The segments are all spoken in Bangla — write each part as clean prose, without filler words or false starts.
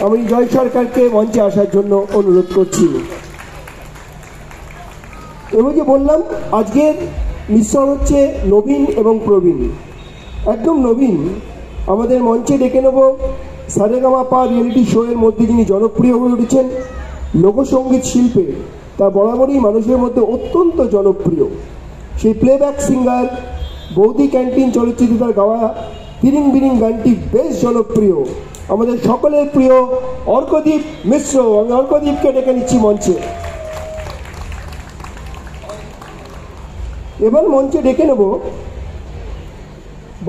আমি জয় সরকারকে মঞ্চে আসার জন্য অনুরোধ করছি। এবং যে বললাম, আজকের মিশ্রণ হচ্ছে নবীন এবং প্রবীণ। একদম নবীন আমাদের মঞ্চে ডেকে নেব সারেগামাপা রিয়েলিটি শো এর মধ্যে যিনি জনপ্রিয় হয়ে উঠেছেন লোকসঙ্গীত শিল্পে, তা বরাবরই মানুষের মধ্যে অত্যন্ত জনপ্রিয় সেই প্লেব্যাক সিঙ্গার বৌদি ক্যান্টিন চলচ্চিত্রে তার গাওয়া তিরিং বিরিং গানটি বেশ জনপ্রিয়, আমাদের সকলের প্রিয় অর্কদীপ মিশ্র। আমি অর্কদীপকে ডেকে নিচ্ছি মঞ্চে। এবার মঞ্চে ডেকে নেব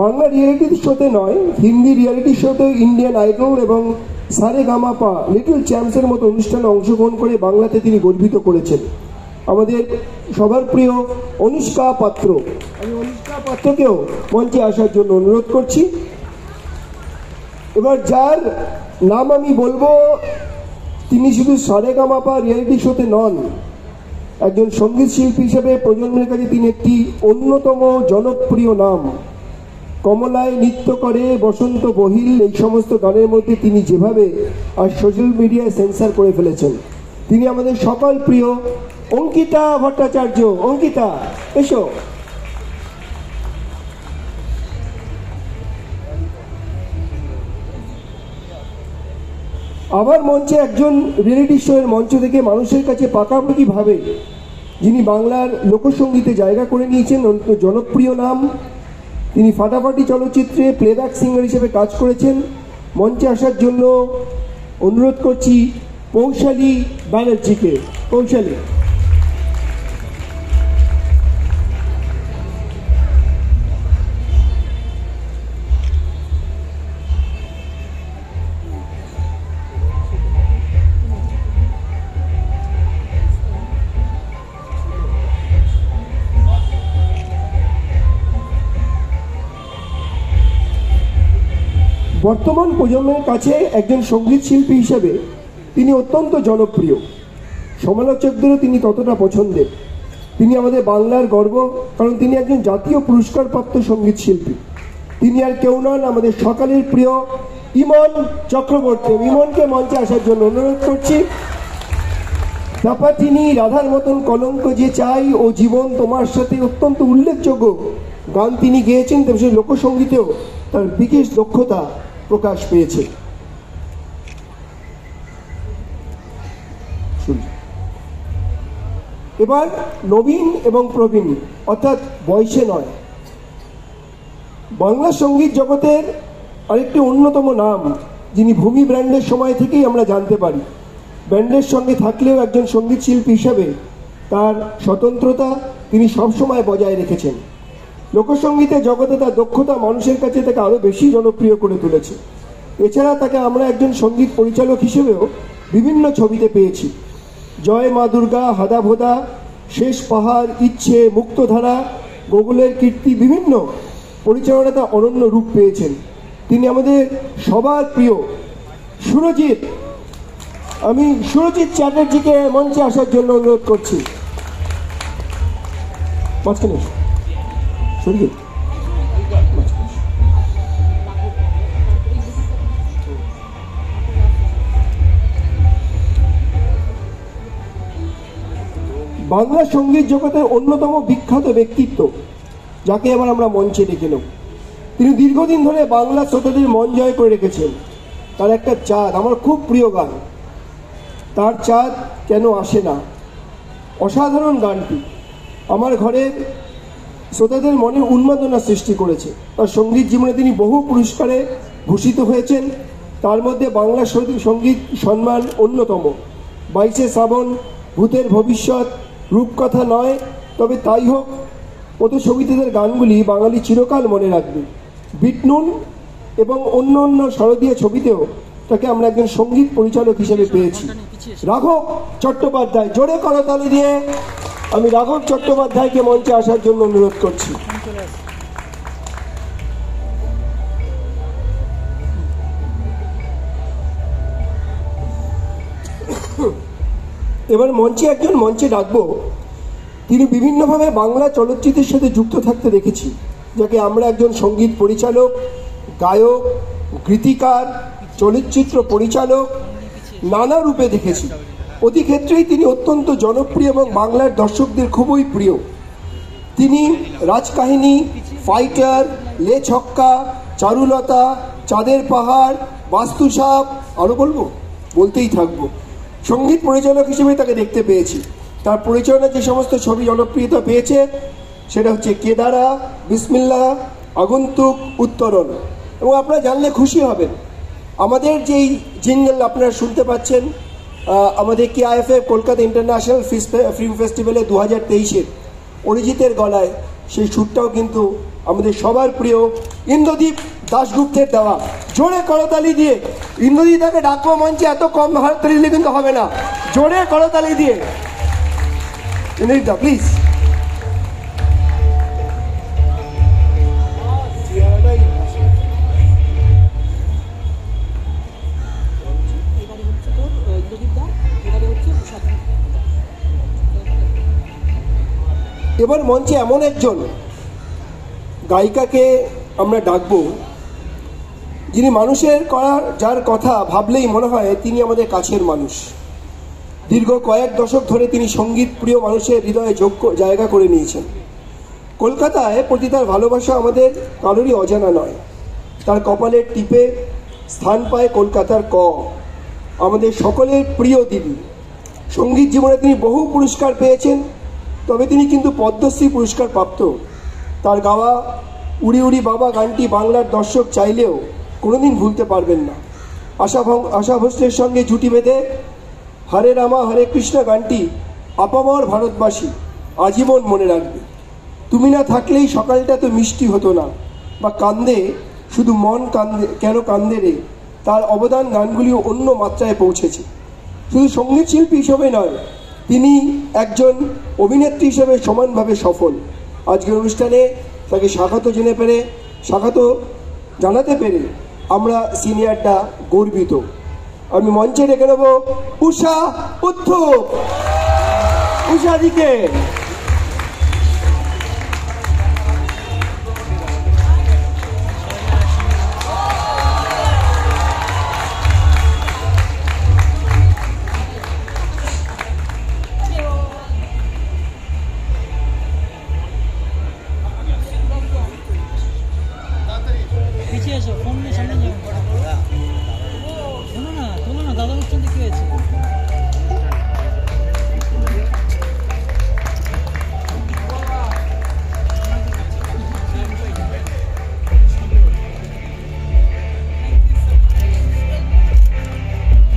বাংলা রিয়েলিটি শোতে নয়, হিন্দি রিয়েলিটি শোতে ইন্ডিয়ান আইডল এবং সারেগামাপা লিটল চ্যাম্পসের মতো অনুষ্ঠানে অংশগ্রহণ করে বাংলাতে তিনি গর্বিত করেছেন আমাদের সবার প্রিয় অনুষ্কা পাত্র। আমি অনুষ্কা পাত্রকেও মঞ্চে আসার জন্য অনুরোধ করছি। এবার যার নাম আমি বলবো, তিনি শুধু সারেগামাপা রিয়েলিটি শোতে নন, একজন সঙ্গীত শিল্পী হিসেবে প্রজন্মের কাছে তিনি একটি অন্যতম জনপ্রিয় নাম। কমলায় নৃত্য করে, বসন্ত বহিল, এই সমস্ত গানের মধ্যে তিনি যেভাবে আর সোশ্যাল মিডিয়ায় সেন্সার করে ফেলেছেন, তিনি আমাদের সকল প্রিয় অঙ্কিতা ভট্টাচার্য। অঙ্কিতা, এসো। আবার মঞ্চে একজন রিয়েলিটি শো এর মঞ্চ থেকে মানুষের কাছে পাকাপাকি ভাবে যিনি বাংলার লোকসঙ্গীতে জায়গা করে নিয়েছেন, জনপ্রিয় নাম। তিনি ফাটাফাটি চলচ্চিত্রে প্লেব্যাক সিঙ্গার হিসেবে কাজ করেছেন। মঞ্চে আসার জন্য অনুরোধ করছি পৌশালী ব্যানার্জিকে। পৌশালী। বর্তমান প্রজন্মের কাছে একজন সঙ্গীত শিল্পী হিসেবে তিনি অত্যন্ত জনপ্রিয়, সমালোচকদেরও তিনি ততটা পছন্দের। তিনি আমাদের বাংলার গর্ব, কারণ তিনি একজন জাতীয় পুরস্কারপ্রাপ্ত সঙ্গীত শিল্পী। তিনি আর কেউ নন, আমাদের সকালের প্রিয় ইমন চক্রবর্তী। ইমনকে মঞ্চে আসার জন্য অনুরোধ করছি। তারপর তিনি রাধার মতন কলঙ্ক যে চাই ও জীবন তোমার সাথে অত্যন্ত উল্লেখযোগ্য গান তিনি গেয়েছেন, তবে সেই লোকসঙ্গীতেও তার বিশেষ দক্ষতা প্রকাশ পেয়েছে। এবার নবীন এবং প্রবীণ, অর্থাৎ বয়সে নয়, বাংলা সঙ্গীত জগতের আরেকটি অন্যতম নাম, যিনি ভূমি ব্র্যান্ডের সময় থেকেই আমরা জানতে পারি। ব্যান্ডের সঙ্গে থাকলেও একজন সঙ্গীত শিল্পী হিসেবে তার স্বতন্ত্রতা তিনি সবসময় বজায় রেখেছেন। লোকসঙ্গীতের জগতে তার দক্ষতা মানুষের কাছে তাকে আরও বেশি জনপ্রিয় করে তুলেছে। এছাড়া তাকে আমরা একজন সঙ্গীত পরিচালক হিসেবেও বিভিন্ন ছবিতে পেয়েছি। জয় মা দুর্গা, হাদা ভোদা, শেষ পাহাড়, ইচ্ছে, মুক্তধারা, গোকুলের কীর্তি, বিভিন্ন পরিচালনা তার অনন্য রূপ পেয়েছেন। তিনি আমাদের সবার প্রিয় সুরজিৎ। আমি সুরজিৎ চ্যাটার্জিকে মঞ্চে আসার জন্য অনুরোধ করছি। মাঝখানে সুরজিৎ। বাংলা সঙ্গীত জগতের অন্যতম বিখ্যাত ব্যক্তিত্ব, যাকে এবার আমরা মঞ্চে ডেকে নেব। তিনি দীর্ঘদিন ধরে বাংলা শ্রোতাদের মন জয় করে রেখেছেন। তার একটা চাঁদ, আমার খুব প্রিয় গান, তার চাঁদ কেন আসে না, অসাধারণ গানটি আমার ঘরের শ্রোতাদের মনে উন্মাদনা সৃষ্টি করেছে। তার সঙ্গীত জীবনে তিনি বহু পুরস্কারে ভূষিত হয়েছেন, তার মধ্যে বাংলা সঙ্গীত সম্মান অন্যতম। 22শে শ্রাবণ, ভূতের ভবিষ্যৎ, রূপকথা নয় তবে তাই হোক মতো ছবিতে গানগুলি বাঙালি চিরকাল মনে রাখবে। বিটনুন এবং অন্য অন্য শারদীয় ছবিতেও তাকে আমরা একজন সঙ্গীত পরিচালক হিসেবে পেয়েছি। রাঘব চট্টোপাধ্যায়, জোরে করতালি দিয়ে আমি রাঘব চট্টোপাধ্যায়কে মঞ্চে আসার জন্য অনুরোধ করছি। এবার মঞ্চে ডাকবো, তিনি বিভিন্নভাবে বাংলা চলচ্চিত্রের সাথে যুক্ত থাকতে দেখেছি, যাকে আমরা একজন সঙ্গীত পরিচালক, গায়ক, গীতিকার, চলচ্চিত্র পরিচালক, নানা রূপে দেখেছি। প্রতি ক্ষেত্রেই তিনি অত্যন্ত জনপ্রিয় এবং বাংলার দর্শকদের খুবই প্রিয়। তিনি রাজকাহিনী, ফাইটার, লে ছক্কা, চারুলতা, চাঁদের পাহাড়, বাস্তুসাপ, আরও বলতেই থাকবো। সঙ্গীত পরিচালক হিসেবে তাকে দেখতে পেয়েছি। তার পরিচালনা যে সমস্ত ছবি জনপ্রিয়তা পেয়েছে সেটা হচ্ছে কেদারা, বিসমিল্লাহ, আগন্তুক, উত্তরণ। এবং আপনারা জানলে খুশি হবেন, আমাদের যেই জিঙ্গল আপনারা শুনতে পাচ্ছেন আমাদের KIFF কলকাতা ইন্টারন্যাশনাল ফিল্ম ফেস্টিভ্যালে 2023-এর অরিজিতের গলায়, সেই সুরটাও কিন্তু আমাদের সবার প্রিয় ইন্দ্রদীপ দাশগুপ্তের দেওয়া। জোরে করতালি দিয়ে ইন্দ্রদীপ তাকে ডাকবো মঞ্চে, এত কম হাততালি দিলে কিন্তু হবে না, জোরে করতালি দিয়ে ইন্দ্রদীপ দা প্লিজ। এবার মঞ্চে এমন একজন গায়িকাকে আমরা ডাকবো যিনি মানুষের করার যার কথা ভাবলেই মনে হয় তিনি আমাদের কাছের মানুষ। দীর্ঘ কয়েক দশক ধরে তিনি সঙ্গীত প্রিয় মানুষের হৃদয়ে যোগ্য জায়গা করে নিয়েছেন। কলকাতায় প্রতি তার ভালোবাসা আমাদের কারোরই অজানা নয়। তার কপালের টিপে স্থান পায় কলকাতার আমাদের সকলের প্রিয় দিদি। সঙ্গীত জীবনে তিনি বহু পুরস্কার পেয়েছেন, তবে তিনি কিন্তু পদ্মশ্রী পুরস্কার প্রাপ্ত। তার গাওয়া উড়ি উড়ি বাবা গানটি বাংলার দর্শক চাইলেও কোনোদিন ভুলতে পারবেন না। আশা ভোসলের সঙ্গে জুটি বেঁধে হরে রামা হরে কৃষ্ণ গানটি আপামর ভারতবাসী আজীবন মনে রাখবে। তুমি না থাকলেই সকালটা তো মিষ্টি হতো না, বা কান্দে শুধু মন কান্দে কেন কান্দে রে, তার অবদান গানগুলিও অন্য মাত্রায় পৌঁছেছে। শুধু সঙ্গীত শিল্পী হিসেবে নয়, তিনি একজন অভিনেত্রী হিসেবে সমানভাবে সফল। আজকের অনুষ্ঠানে তাকে স্বাগত জানাতে পেরে আমরা সিনিয়রটা গর্বিত। আমি মঞ্চে ডেকে নেব উষা উত্থুপ। উষাদিকে পিছিয়ে এসো, ফোন নিয়ে সামনে যাও। শোনো না দাদা বলছেন।